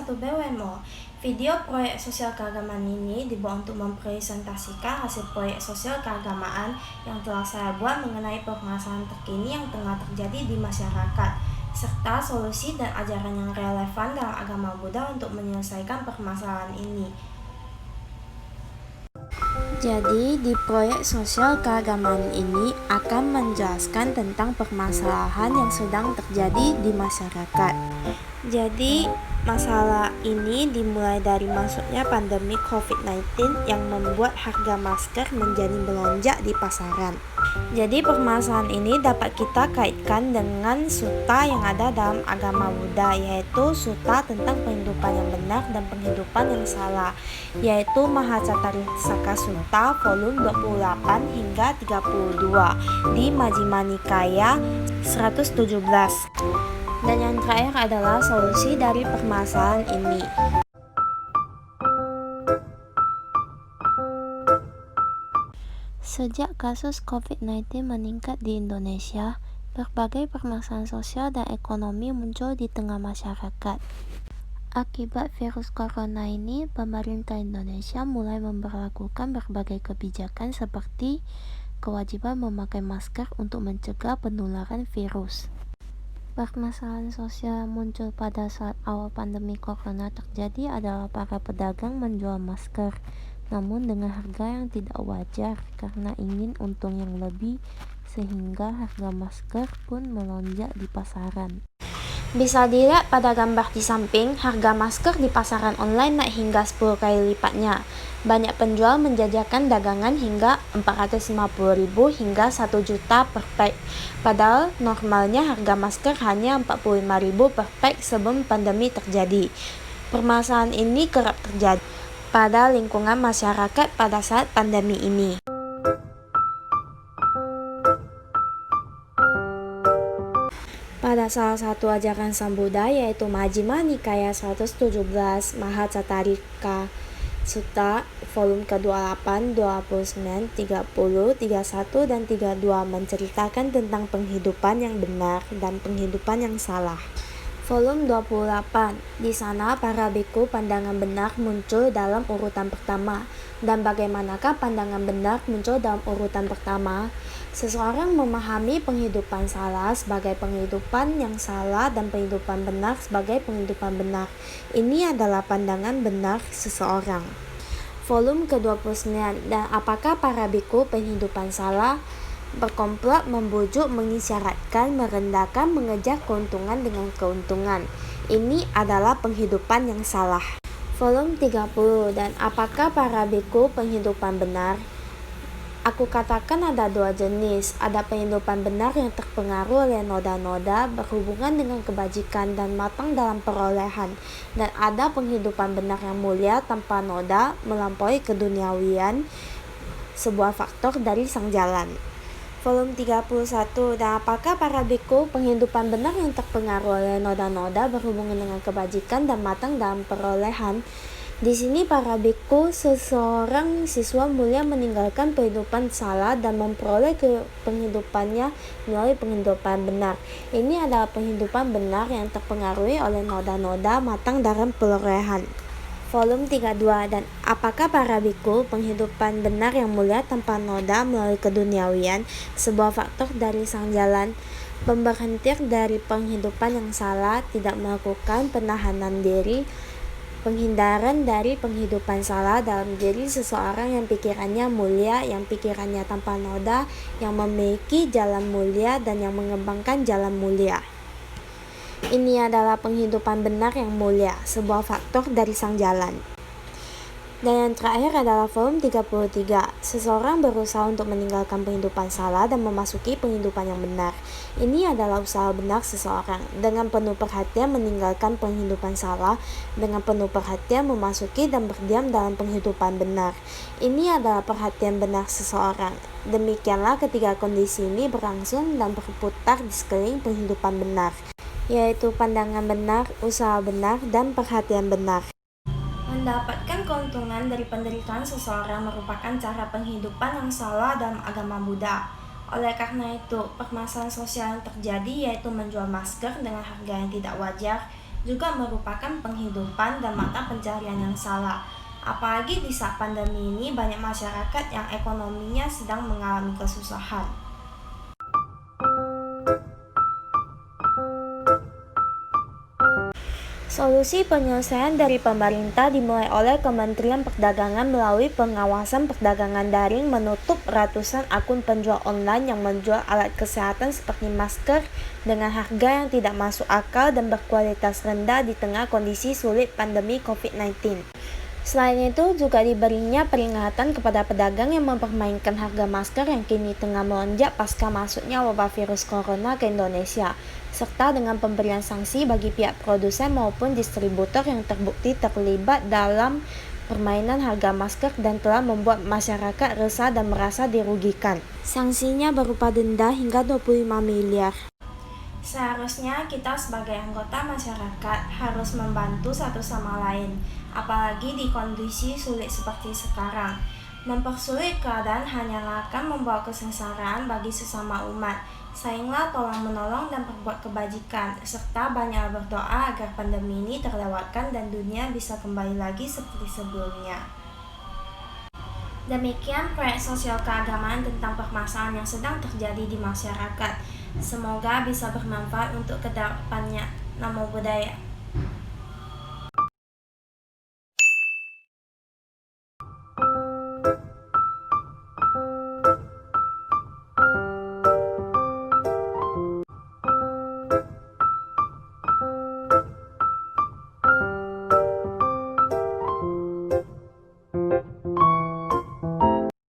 BWMO. Video proyek sosial keagamaan ini dibuat untuk mempresentasikan hasil proyek sosial keagamaan yang telah saya buat mengenai permasalahan terkini yang tengah terjadi di masyarakat, serta solusi dan ajaran yang relevan dalam agama Buddha untuk menyelesaikan permasalahan ini. Jadi, di proyek sosial keagamaan ini akan menjelaskan tentang permasalahan yang sedang terjadi di masyarakat. Jadi, masalah ini dimulai dari masuknya pandemi COVID-19 yang membuat harga masker menjadi melonjak di pasaran. Jadi, permasalahan ini dapat kita kaitkan dengan sutta yang ada dalam agama Buddha, yaitu sutta tentang penghidupan yang benar dan penghidupan yang salah, yaitu Mahacatarisaka Sutta volume 28 hingga 32 di Majjhima Nikaya 117. Dan yang terakhir adalah solusi dari permasalahan ini. Sejak kasus COVID-19 meningkat di Indonesia, berbagai permasalahan sosial dan ekonomi muncul di tengah masyarakat. Akibat virus corona ini, pemerintah Indonesia mulai memberlakukan berbagai kebijakan seperti kewajiban memakai masker untuk mencegah penularan virus. Permasalahan sosial yang muncul pada saat awal pandemi corona terjadi adalah para pedagang menjual masker, namun dengan harga yang tidak wajar karena ingin untung yang lebih, sehingga harga masker pun melonjak di pasaran. Bisa dilihat pada gambar di samping, harga masker di pasaran online naik hingga 10 kali lipatnya. Banyak penjual menjajakan dagangan hingga 450.000 hingga 1 juta per pack. Padahal normalnya harga masker hanya 45.000 per pack sebelum pandemi terjadi. Permasalahan ini kerap terjadi pada lingkungan masyarakat pada saat pandemi ini. Pada salah satu ajaran Sang Buddha yaitu Majjhima Nikaya 117 Mahacatarika Sutta volume ke-28, 29, 30, 31 dan 32 menceritakan tentang penghidupan yang benar dan penghidupan yang salah. Volume 28. Di sana para biku pandangan benar muncul dalam urutan pertama. Dan bagaimanakah pandangan benar muncul dalam urutan pertama? Seseorang memahami penghidupan salah sebagai penghidupan yang salah dan penghidupan benar sebagai penghidupan benar. Ini adalah pandangan benar seseorang. Volume ke-29. Dan apakah para biku penghidupan salah? Berkomplot, membujuk, mengisyaratkan, merendahkan, mengejar keuntungan dengan keuntungan. Ini adalah penghidupan yang salah. Volume 30. Dan apakah para biku penghidupan benar? Aku katakan ada dua jenis. Ada penghidupan benar yang terpengaruh oleh noda-noda berhubungan dengan kebajikan dan matang dalam perolehan. Dan ada penghidupan benar yang mulia tanpa noda melampaui keduniawian, sebuah faktor dari sang jalan. Volume 31. Dan apakah para biku penghidupan benar yang terpengaruh oleh noda-noda berhubungan dengan kebajikan dan matang dalam perolehan? Di sini para biku, seseorang siswa mulia meninggalkan penghidupan salah dan memperoleh penghidupannya melalui penghidupan benar. Ini adalah penghidupan benar yang terpengaruhi oleh noda-noda matang dalam perolehan. Volume 32. Dan apakah para biku penghidupan benar yang mulia tanpa noda melalui keduniawian, sebuah faktor dari sang jalan? Pemberhentian dari penghidupan yang salah, tidak melakukan penahanan diri, penghindaran dari penghidupan salah dalam diri seseorang yang pikirannya mulia, yang pikirannya tanpa noda, yang memiliki jalan mulia dan yang mengembangkan jalan mulia. Ini adalah penghidupan benar yang mulia, sebuah faktor dari sang jalan. Dan yang terakhir adalah volume 33. Seseorang berusaha untuk meninggalkan penghidupan salah dan memasuki penghidupan yang benar. Ini adalah usaha benar seseorang. Dengan penuh perhatian meninggalkan penghidupan salah, dengan penuh perhatian memasuki dan berdiam dalam penghidupan benar. Ini adalah perhatian benar seseorang. Demikianlah ketiga kondisi ini berlangsung dan berputar di sekeliling penghidupan benar, yaitu pandangan benar, usaha benar, dan perhatian benar. Mendapatkan keuntungan dari penderitaan seseorang merupakan cara penghidupan yang salah dalam agama Buddha. Oleh karena itu, permasalahan sosial yang terjadi yaitu menjual masker dengan harga yang tidak wajar, juga merupakan penghidupan dan mata pencarian yang salah. Apalagi di saat pandemi ini banyak masyarakat yang ekonominya sedang mengalami kesusahan. Solusi penyelesaian dari pemerintah dimulai oleh Kementerian Perdagangan melalui pengawasan perdagangan daring, menutup ratusan akun penjual online yang menjual alat kesehatan seperti masker dengan harga yang tidak masuk akal dan berkualitas rendah di tengah kondisi sulit pandemi COVID-19. Selain itu, juga diberinya peringatan kepada pedagang yang mempermainkan harga masker yang kini tengah melonjak pasca masuknya wabah virus corona ke Indonesia, serta dengan pemberian sanksi bagi pihak produsen maupun distributor yang terbukti terlibat dalam permainan harga masker dan telah membuat masyarakat resah dan merasa dirugikan. Sanksinya berupa denda hingga 25 miliar. Seharusnya kita sebagai anggota masyarakat harus membantu satu sama lain, apalagi di kondisi sulit seperti sekarang. Mempersulit keadaan hanyalah akan membawa kesengsaraan bagi sesama umat. Sainglah tolong-menolong dan perbuat kebajikan, serta banyak berdoa agar pandemi ini terlewatkan dan dunia bisa kembali lagi seperti sebelumnya. Demikian proyek sosial keagamaan tentang permasalahan yang sedang terjadi di masyarakat. Semoga bisa bermanfaat untuk kedepannya. Namo Buddhaya.